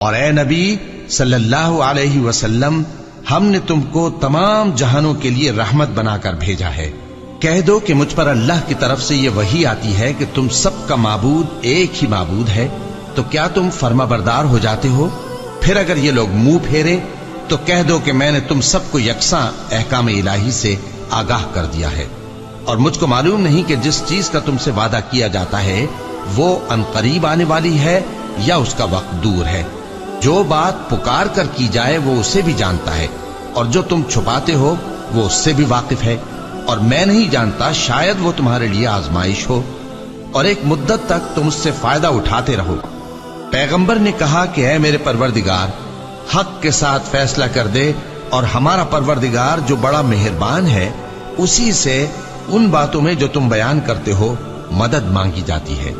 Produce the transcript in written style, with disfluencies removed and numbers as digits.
اور اے نبی صلی اللہ علیہ وسلم، ہم نے تم کو تمام جہانوں کے لیے رحمت بنا کر بھیجا ہے۔ کہہ دو کہ مجھ پر اللہ کی طرف سے یہ وحی آتی ہے کہ تم سب کا معبود ایک ہی معبود ہے، تو کیا تم فرما بردار ہو جاتے ہو؟ پھر اگر یہ لوگ منہ پھیرے تو کہہ دو کہ میں نے تم سب کو یکساں احکام الہی سے آگاہ کر دیا ہے، اور مجھ کو معلوم نہیں کہ جس چیز کا تم سے وعدہ کیا جاتا ہے وہ عنقریب آنے والی ہے یا اس کا وقت دور ہے۔ جو بات پکار کر کی جائے وہ اسے بھی جانتا ہے، اور جو تم چھپاتے ہو وہ اس سے بھی واقف ہے، اور میں نہیں جانتا، شاید وہ تمہارے لیے آزمائش ہو، اور ایک مدت تک تم اس سے فائدہ اٹھاتے رہو۔ پیغمبر نے کہا کہ اے میرے پروردگار، حق کے ساتھ فیصلہ کر دے، اور ہمارا پروردگار جو بڑا مہربان ہے اسی سے ان باتوں میں جو تم بیان کرتے ہو مدد مانگی جاتی ہے۔